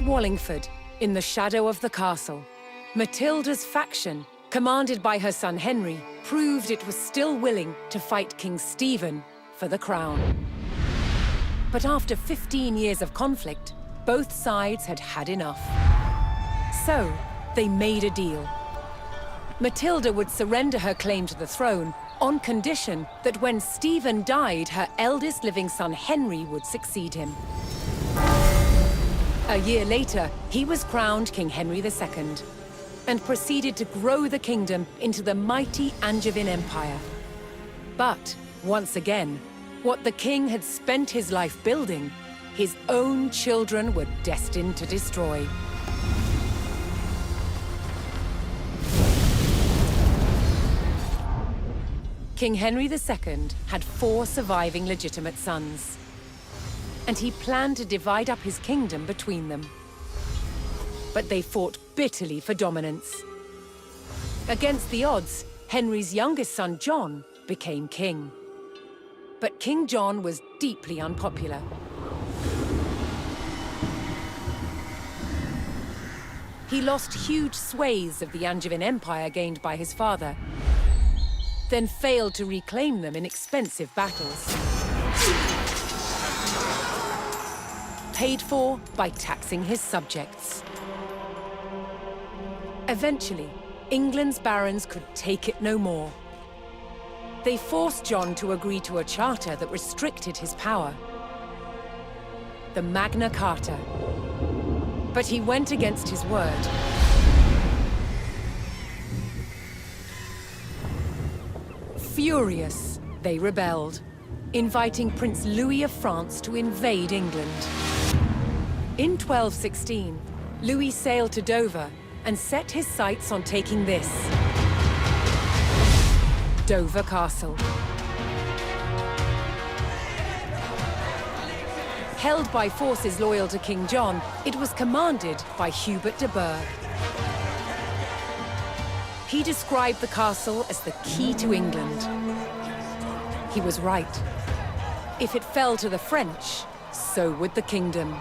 At Wallingford, in the shadow of the castle, Matilda's faction, commanded by her son Henry, proved it was still willing to fight King Stephen for the crown. But after 15 years of conflict, both sides had had enough. So, they made a deal. Matilda would surrender her claim to the throne on condition that when Stephen died, her eldest living son Henry would succeed him. A year later, he was crowned King Henry II and proceeded to grow the kingdom into the mighty Angevin Empire. But, once again, what the king had spent his life building, his own children were destined to destroy. King Henry II had 4 surviving legitimate sons, and he planned to divide up his kingdom between them. But they fought bitterly for dominance. Against the odds, Henry's youngest son, John, became king. But King John was deeply unpopular. He lost huge swathes of the Angevin Empire gained by his father, then failed to reclaim them in expensive battles. Paid for by taxing his subjects. Eventually, England's barons could take it no more. They forced John to agree to a charter that restricted his power. The Magna Carta. But he went against his word. Furious, they rebelled, inviting Prince Louis of France to invade England. In 1216, Louis sailed to Dover and set his sights on taking this: Dover Castle. Held by forces loyal to King John, it was commanded by Hubert de Burgh. He described the castle as the key to England. He was right. If it fell to the French, so would the kingdom.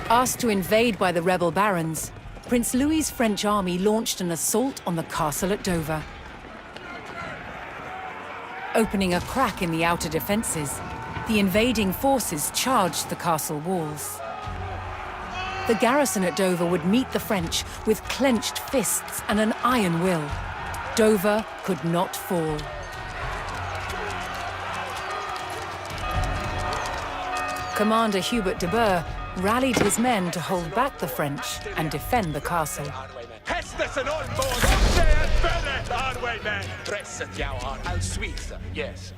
Asked to invade by the rebel barons, Prince Louis's French army launched an assault on the castle at Dover. Opening a crack in the outer defenses, the invading forces charged the castle walls. The garrison at Dover would meet the French with clenched fists and an iron will. Dover could not fall. Commander Hubert de Burgh rallied his men to hold back the French and defend the castle. Yes.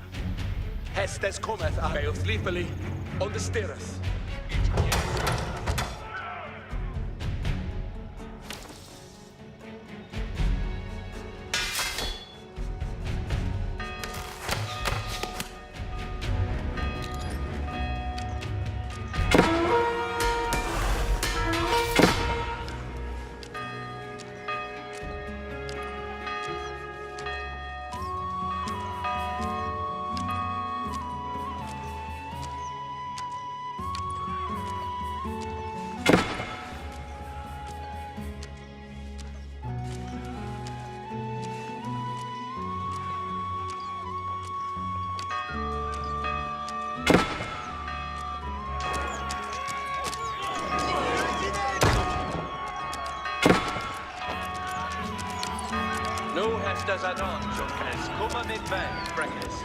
Hestes cometh a Beos Lipoli on the stirreth. Hestas anon, Junkes, kuma mid ven, Brekes.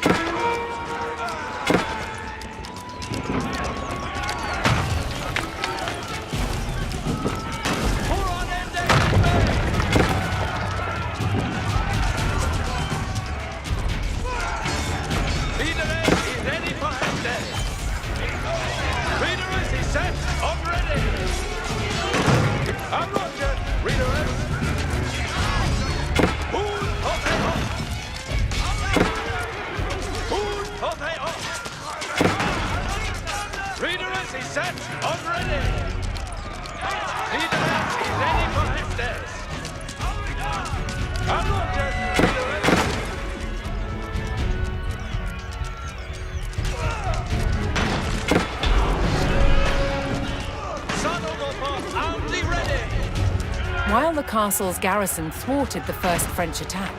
While the castle's garrison thwarted the first French attack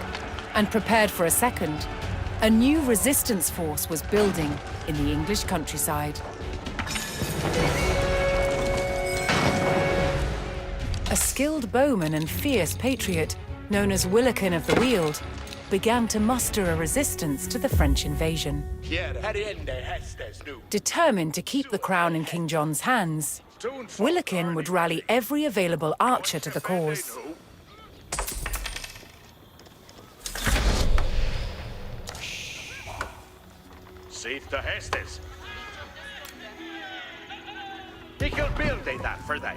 and prepared for a second, a new resistance force was building in the English countryside. A skilled bowman and fierce patriot, known as Willikin of the Weald, began to muster a resistance to the French invasion. Determined to keep the crown in King John's hands, Willikin would rally every available archer to the cause. Save the Hestes. They could build that for they.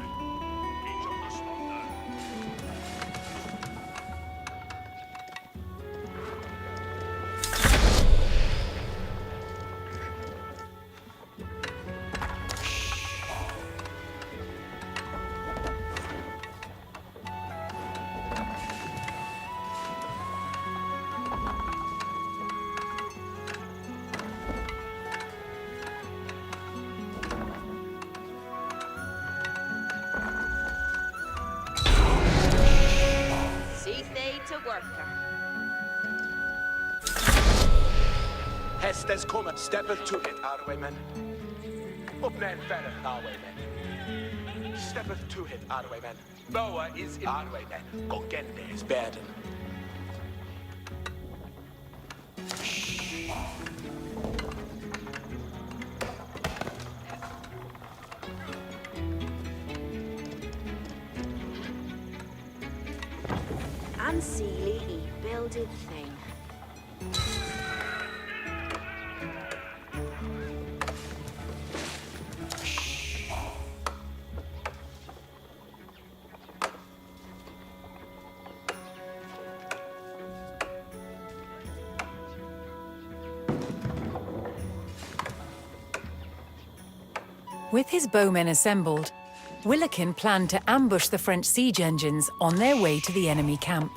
Hestes kommer, steppeth to it, our way men. ceann-feadhna, our way men. Steppeth to it, our way men. Boa is in our way men. Gogende is burden. Unseelie e builded thing. With his bowmen assembled, Willikin planned to ambush the French siege engines on their way to the enemy camp.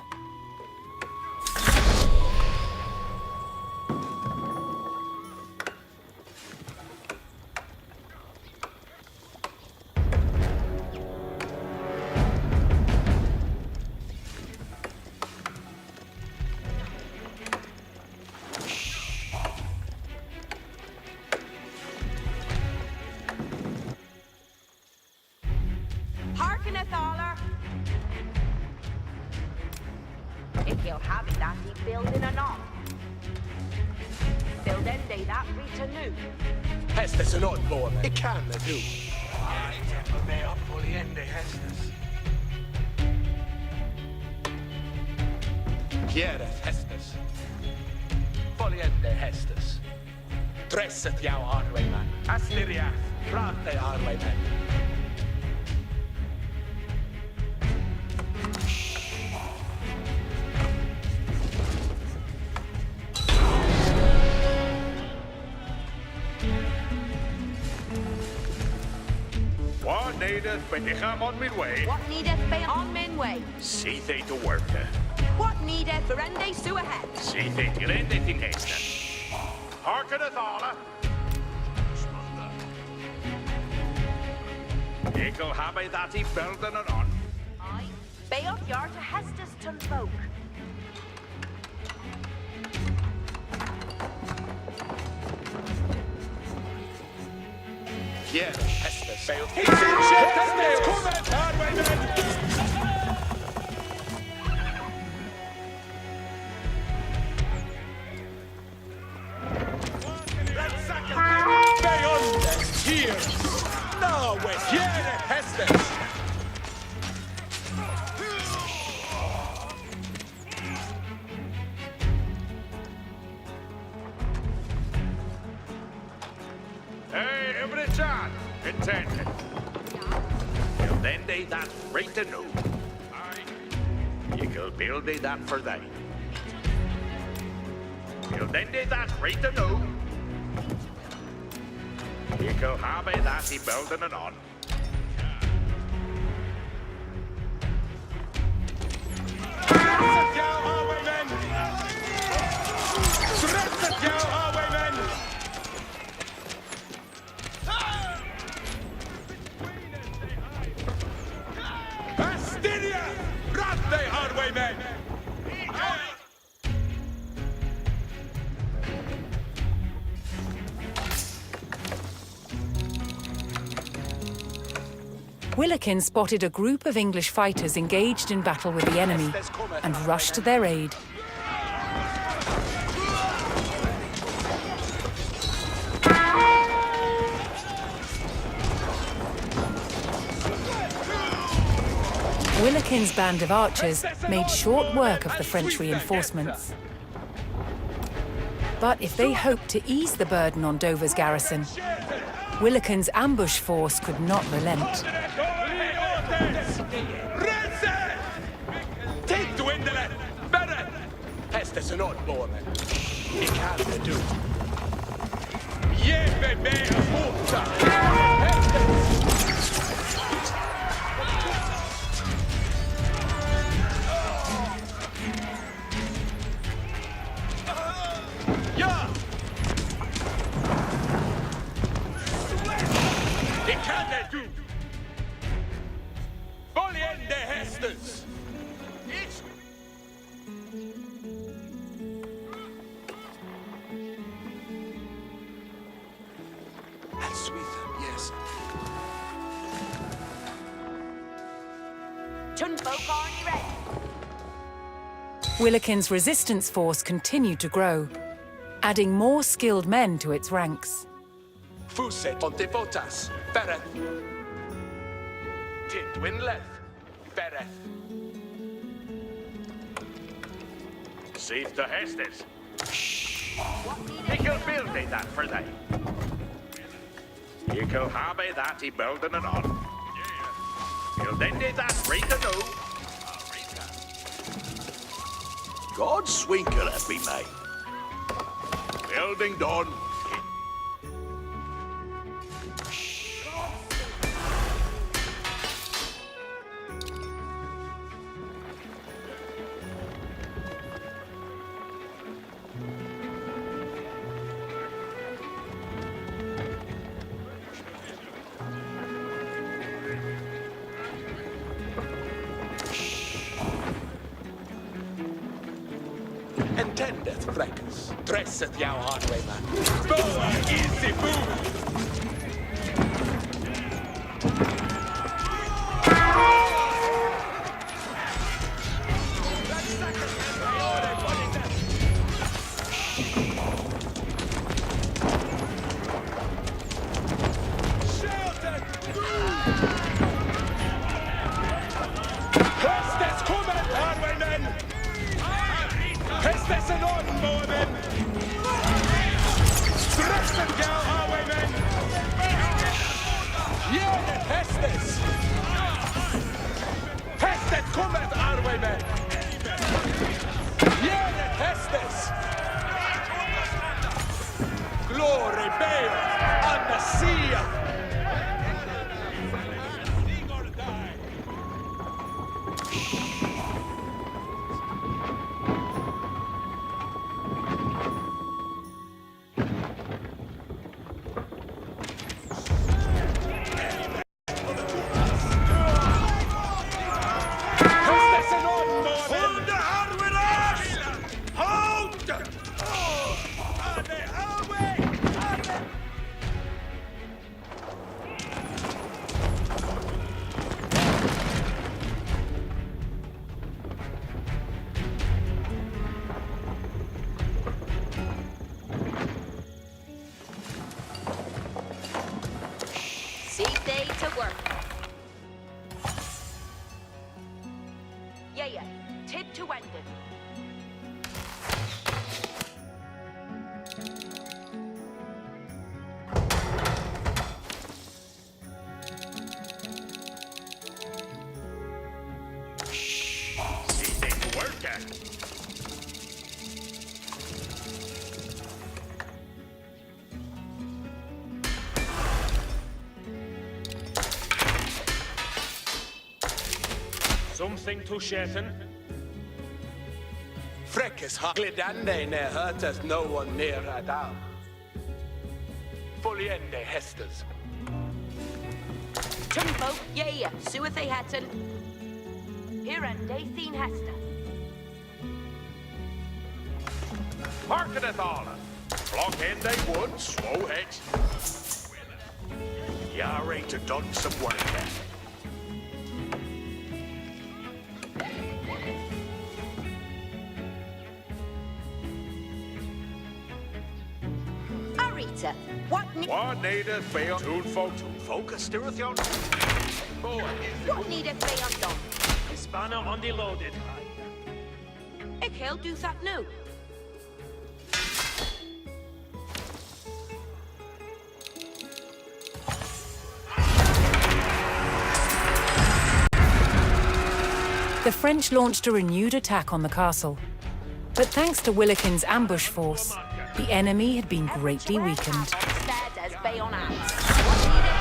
If you'll have it that he building or not. Build end that reach new. Hestes är not boa men. Det kan det du. Jag med upp på ende Hestes. Kieret Hestes. Foliende Hestes. Tresset jag arveimen. Astiriath. Prate arveimen. What needeth but they come on midway? What needeth be on min way? See they to work. What needeth for ende sue ahead? See they to end it in haste. Harkeneth alla. Ekel have I that he building it on. Aye. Be up yard to Hestes ton folk. Kieret Hestes. He's in Hestes! Kom et arveimen! John, intended. Well, then they that right to know. You can build they that for they. Well, then they that right to know. You can have that he building it on. Willikin spotted a group of English fighters engaged in battle with the enemy and rushed to their aid. Willikin's band of archers made short work of the French reinforcements. But if they hoped to ease the burden on Dover's garrison, Willikin's ambush force could not relent. Take dwindelen! Better! Hästes en åtbormen. Ik kan det du. Ge mig mer mota! Ja! Ik kan det du! Voljende hästes! Yes. Tunfolk already ready. Willikin's resistance force continued to grow, adding more skilled men to its ranks. Fuset on devotas, fereth. Tidwinleth, fereth. Save the Hestes. He can build they that for they. You can have that he building it on. You'll then do that right to know. God swinker at me, mate. Building done. Entendeth, frecus. Dresseth jou hardway, man. Boa easy food. Glory be on the sea. See they to work. Yeah. Tid to Wendon. man. Something to Shetton? Freckes Glidande ne hurt us no one near at all. Foliende hestes. Tumbo, yeah, Sueth they hatten. Here and day ceann-feadhna. Market all. Flock in they would, slow heads. Yeah, ready to done some work there. Arita, what needeth be on tune focus steereth yon. what needeth they undone? Spanner on the loaded. Ik heel do that now. The French launched a renewed attack on the castle. But thanks to Willikin's ambush force, the enemy had been greatly weakened. As bay on arms. What needeth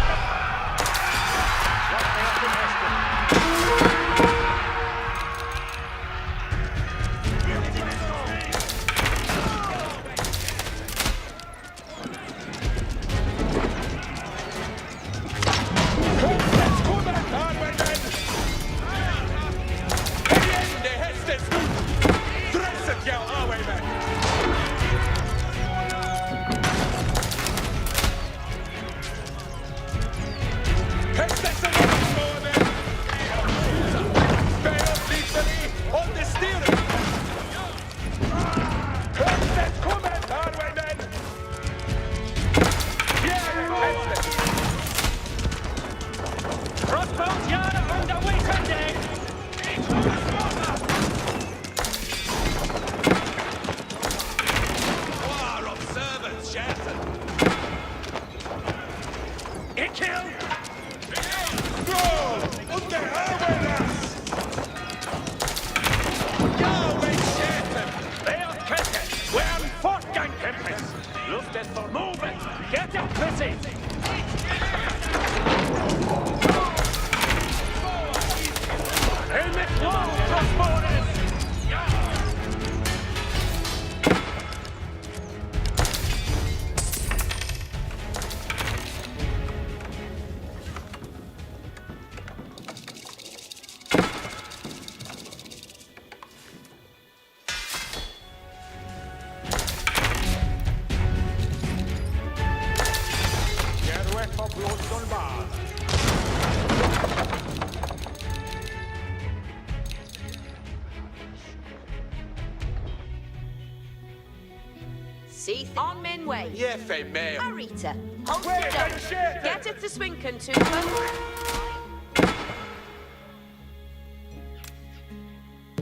See on min way. Yeah, fe mail. Arita, hold Wait, your down. shit. Get it to Swinken too.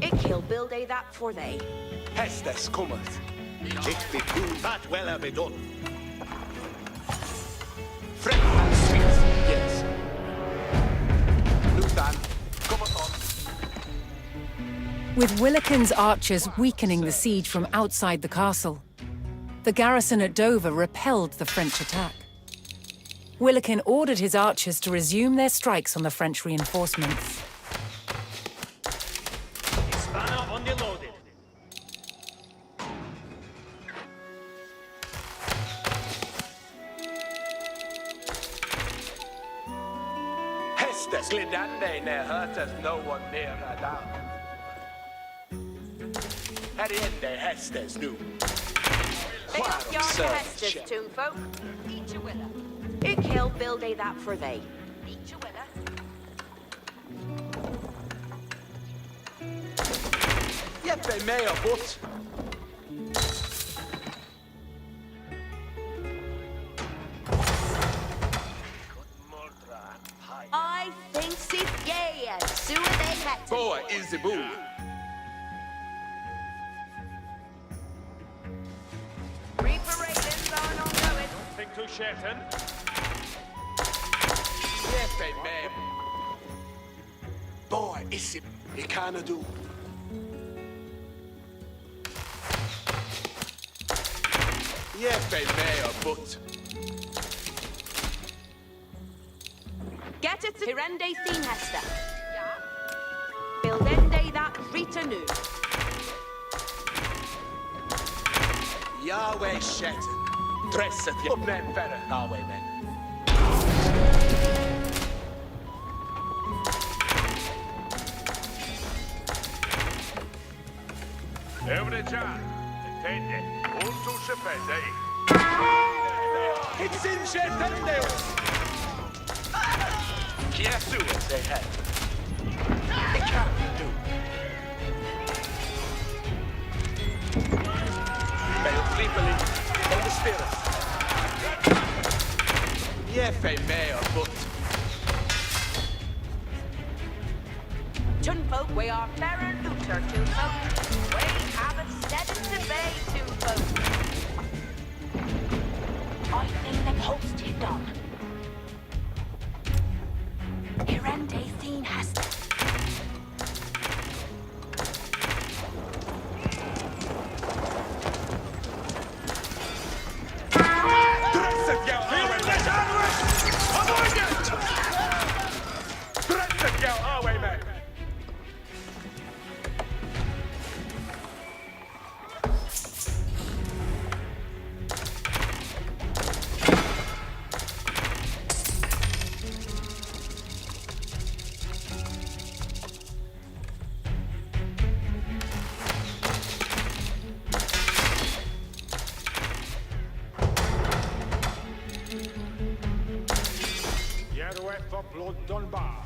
Ik heel build a that for they. Hestes cometh. Ich be cool that well be done. Friend and sweet, yes. Luthan, cometh on. With Willikin's archers weakening the siege from outside the castle, the garrison at Dover repelled the French attack. Willikin ordered his archers to resume their strikes on the French reinforcements. Spanner on the loaded. Hestes glidande ne hurt us no one near at all. Heriende hestes nu. They up yard to Hestes toon folk. Each a willa. Ik heel build a that for they. Each a willa. Jeppe mea but. I think see yeah, Sue they had. Boa is the boo. Reaper Raidens on going. Think to Shetton. Jeppe mea. Boa is it. You can't do. Jeppe med och butt. Get it to Hirende ceann-feadhna. Buildende that Rita nu. Yahweh Shetan. Dresset jag. Upp den färre, Yahweh men. Evrejan, attende. Unto Shepede. It's in Shetan Deus. Jesu as they had. It can't do. May flipperly on the spirit. Jeppe med och butt. Tunfolk, we are fair and looter, tunfolk. We have it steaded to bay, tunfolk. I think the post is done. Hirende ceann-feadhna. Dresset jag, Yahweh men. Avoid it! Dresset jag, Yahweh men. Jeruet for blood on bar.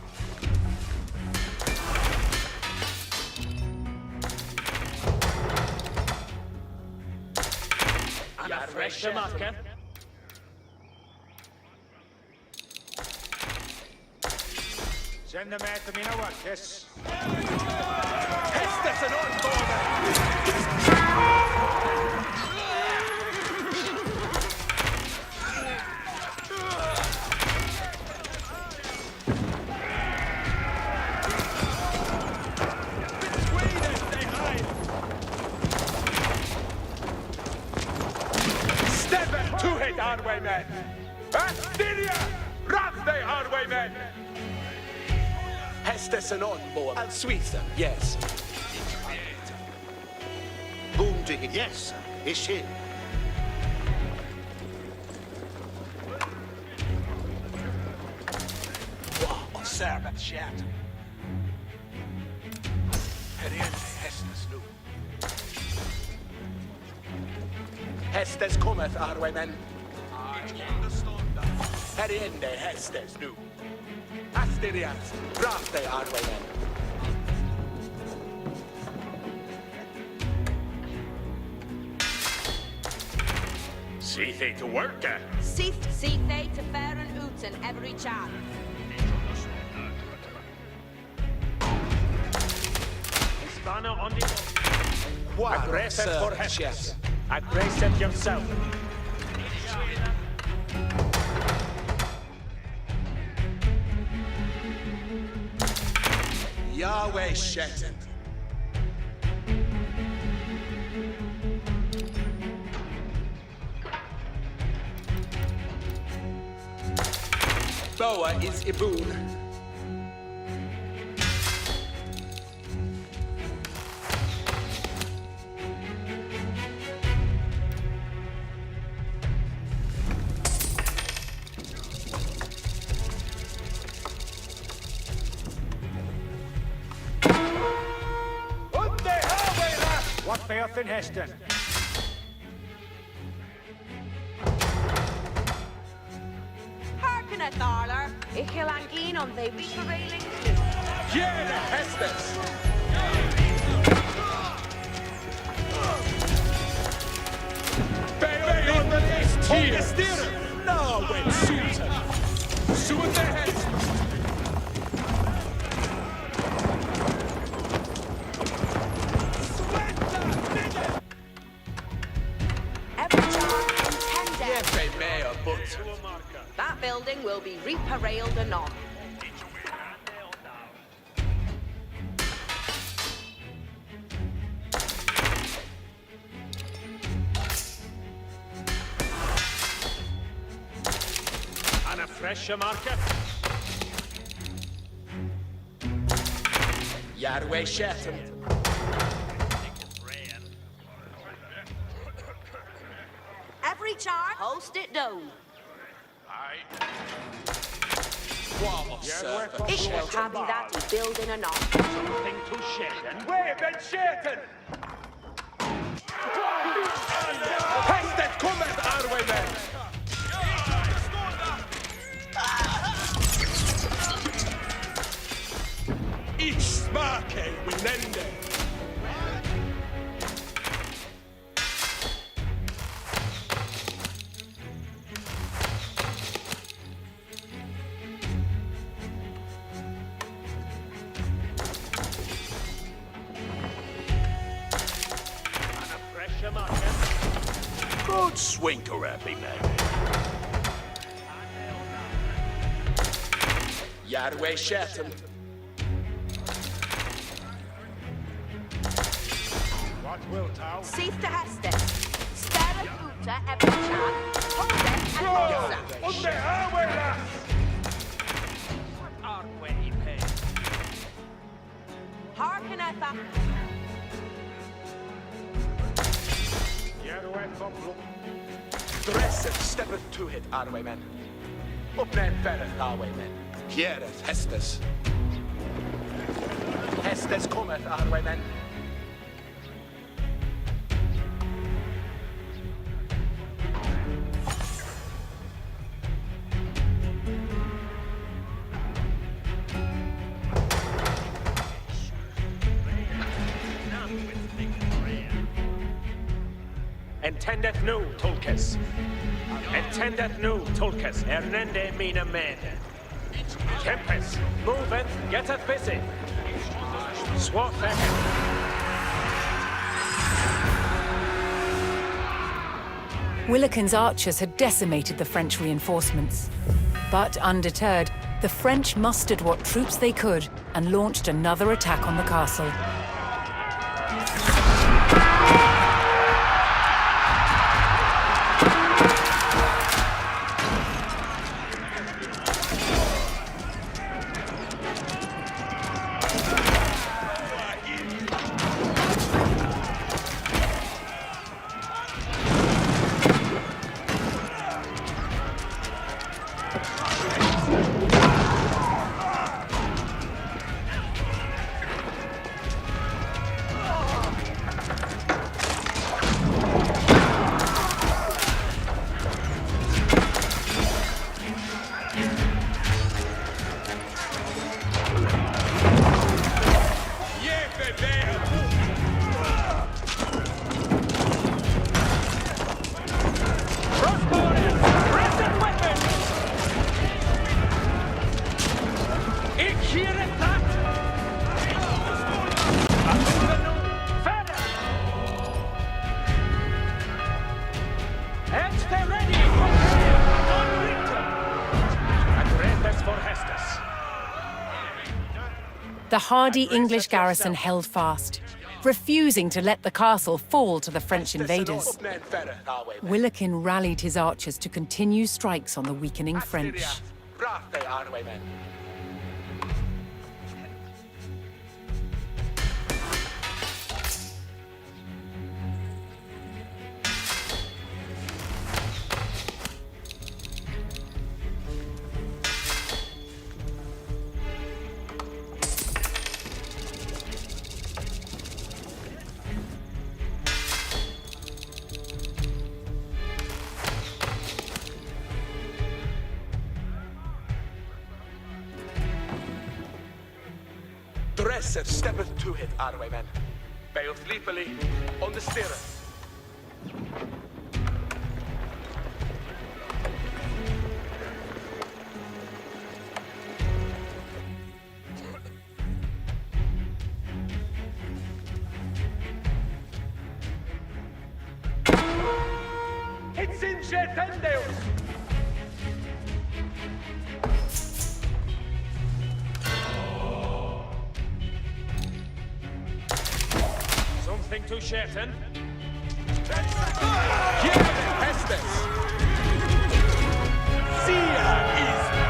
Ja, fräscha marken. Send them out to me now, yes. Hästes en ordbåge! Steppen to hit, Hardwaymen! Astiria! Rafte, Hardwaymen! Hästes en ordbåge. I'll sweep them, yes. Boom to him. Yes, it's him. Wow, servet kjært. Her er det hestes nu. Hästes kommeth, Hardwaymen. Här är det hästes nu. Astirias, Rafte, Hardwaymen. See they to work, Seek they to fair and uten every child. Spanner on the Aggressive Aggressive for Hestes. Hestes. Aggressive yourself. Yahweh Shetan. Boa is Ibun. What faith in Heston? Hearken at Tharler. Ich will angehen on they be prevailing. Jere Hestes. Beonden is tears. No, wait, Susan. Susan the Hestes. Every child intended. Jeppe med och butt. That building will be reparalled anon. Fresher market. Yarway Shetton. Every charge, host it down. Ich will have that to build in a knot. Something to Shetton. Where ben Shetton? Pestet kommer Arway men. Ich smake winende. Fresher market. Good swinker, happy man. Yarway Shetton. What will thou? Sif to Hestes. Spare a Uta every charge. Hold it and hold Unde Arway lass. Arway pay. Harken at that. Yarway Foplo. Dresset steppeth to it, Arway men. Ceann-feadhna, Arway men. Hiereth Hestes. Hestes cometh, Arway men. Entendeth nu, Tulkes. Entendeth nu, Tulkes. Hernende mina men. Kempes, moveth, getteth busy. Swathek. Willikin's archers had decimated the French reinforcements. But undeterred, the French mustered what troops they could and launched another attack on the castle. The hardy English garrison held fast, refusing to let the castle fall to the French invaders. Ceann-feadhna, Arway men. Willikin rallied his archers to continue strikes on the weakening French. Brafe, Arway men. Dresser steppeth to it, Arway men. Bail sleepily on the stirrup. It's in Shetendeus! Something to Shetton. Here, Hestes! Ceann is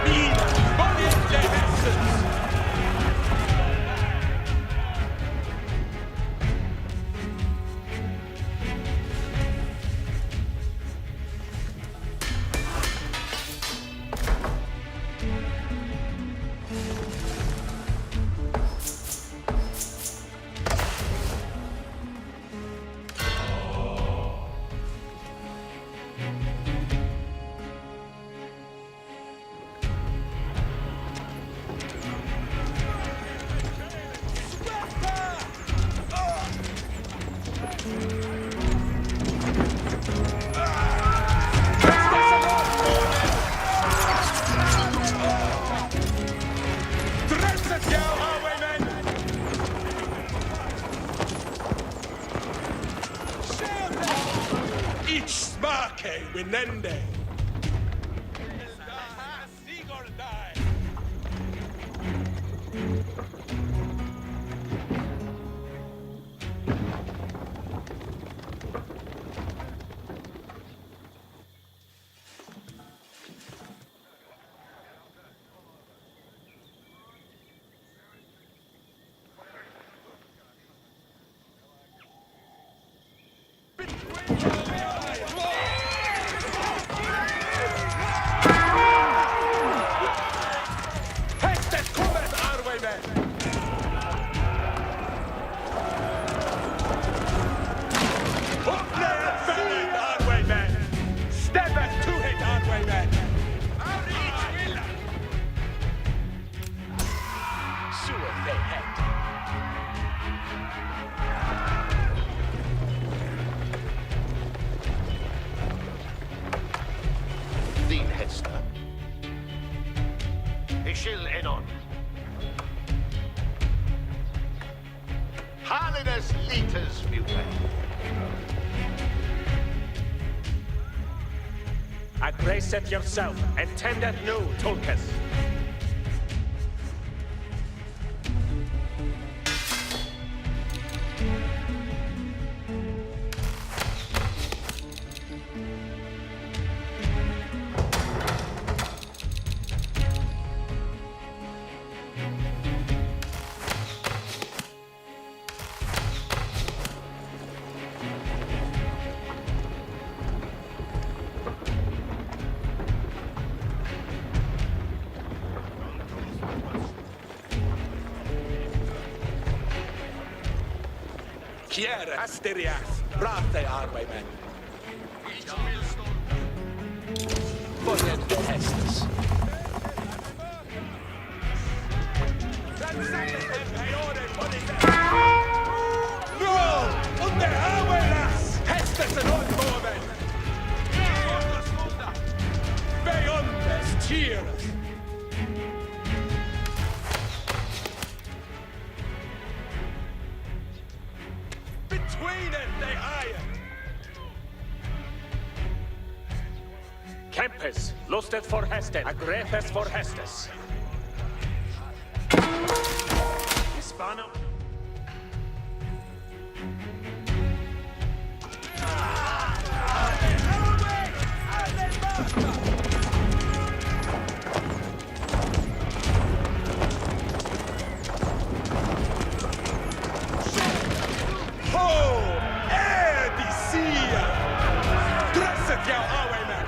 Smake winende. Hästet kommer, Arwaymen! Upplägg fället, Arwaymen! Steppet to it, Arwaymen! Sure they had. ceann-feadhna. ceann-feadhna. Harlinus liters mutay. Address it yourself, and tend it new, Tulkas. Kiere Asterias, brate Arwaymen. Bojen de Hestes. No! Und der Arwaylas! Hestes en Orkoven! Bejondes Tieres! Between it, they iron! Campus, lustet for Hestet, agrepes for Hestes. Hispano. Ho! Edisia! Dresset jou, Arwaymen!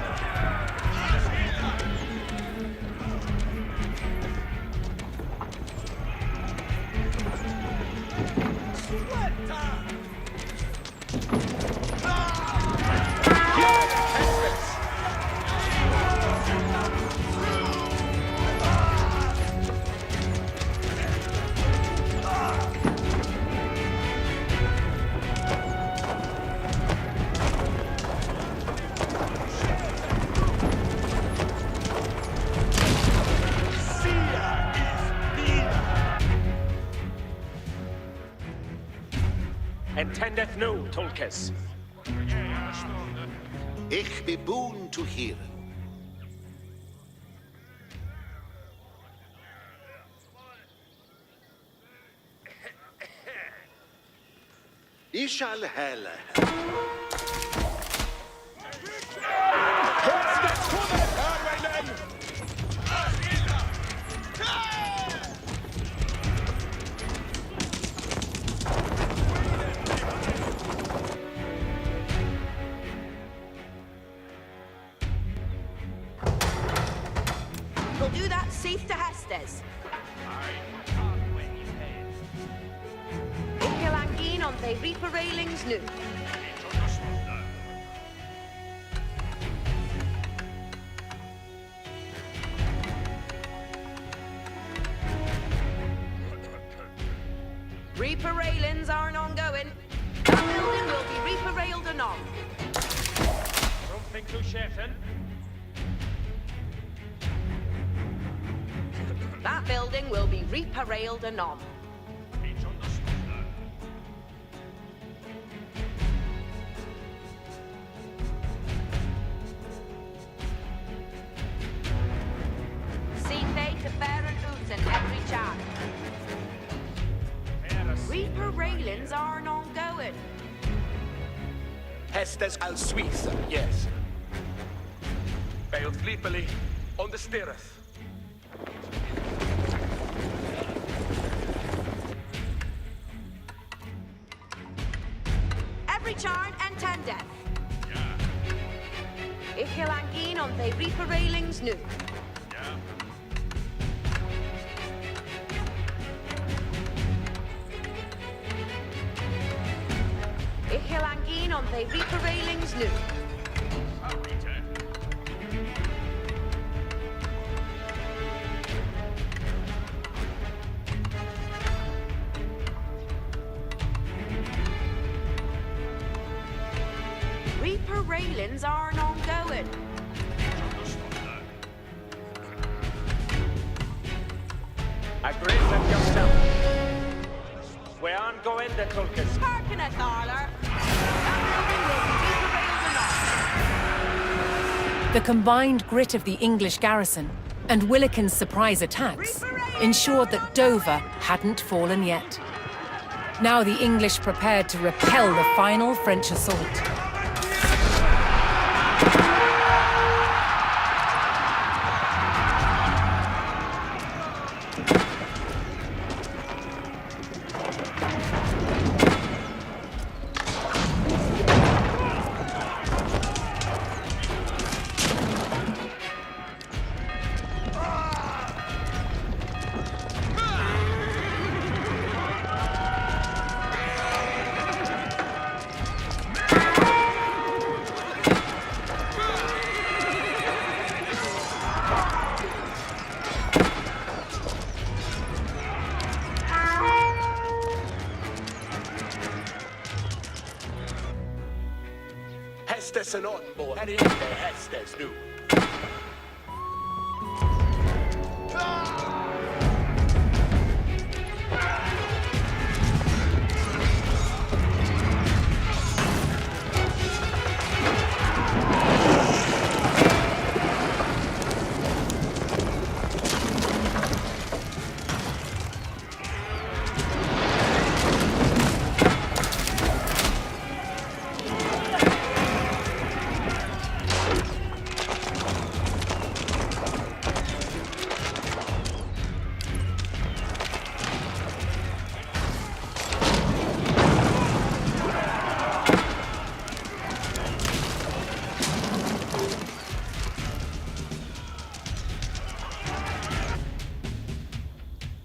Intendeth new, Tulkas. Ich be boon to hear. I shall hella. Hestes kommer, Arwaymen! We'll do that safe to Hestes. Ikilangin on the reaper railings new. Reaper railings aren't ongoing. That building will be reaper railed anon. Something to chefen. That building will be reaper railed anon. railings aren't ongoing. Hästes al Suisse, yes. Bail sleepily on the steereth. Every charn and tandem. Ich hilangin on the reaper railings nu. Ich hilangin on the reaper railings nu. Reaper railings aren't ongoing. Agree with yourself. We're ongoing the Tulkas. Parking a Thaler. The combined grit of the English garrison and Willikin's surprise attacks ensured that Dover hadn't fallen yet. Now the English prepared to repel the final French assault. Hästes and on board. And in the Hästes nu.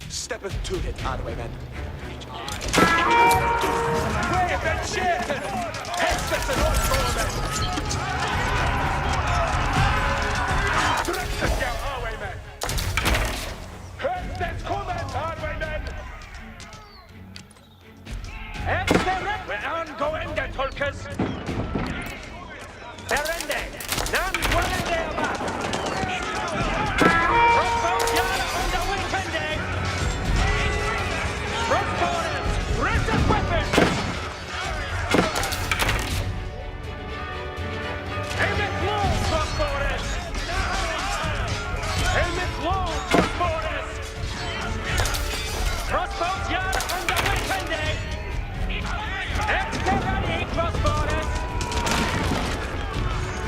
Steppeth to it, Arwayman. Wave and shit! Hästes and on board! Driftet jou, Arwayman! Hästes kommet, Arwayman! We're ongoing the Tulkas. Berende. Nan Guarende about. Crossbows yard on the weekend. Crossbowers, rest of weapons. Aim it low, crossbowers. Aim it low, crossbowers. Crossbows yard on the weekend. Extra ready, crossbowers.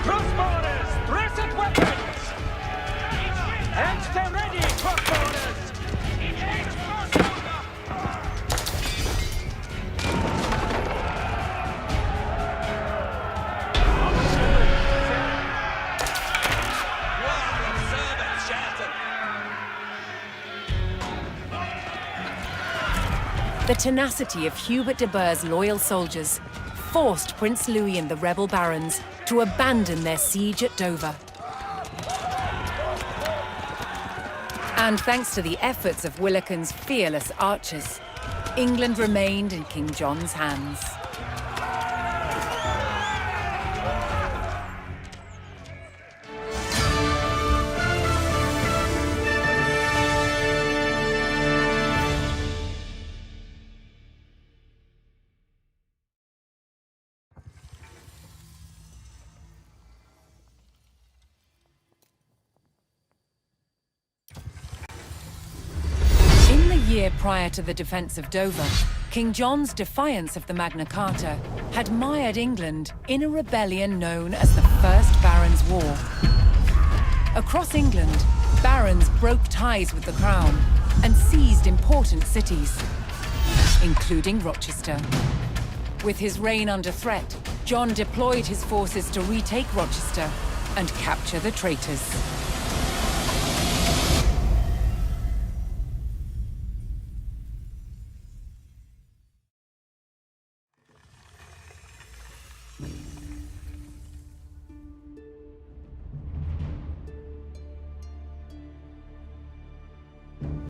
Crossbowers, dressed weapons. Extra ready, crossbowers. The tenacity of Hubert de Burgh's loyal soldiers forced Prince Louis and the rebel barons to abandon their siege at Dover. And thanks to the efforts of Willikin's fearless archers, England remained in King John's hands. In the year prior to the defense of Dover, King John's defiance of the Magna Carta had mired England in a rebellion known as the First Barons' War. Across England, barons broke ties with the crown and seized important cities, including Rochester. With his reign under threat, John deployed his forces to retake Rochester and capture the traitors.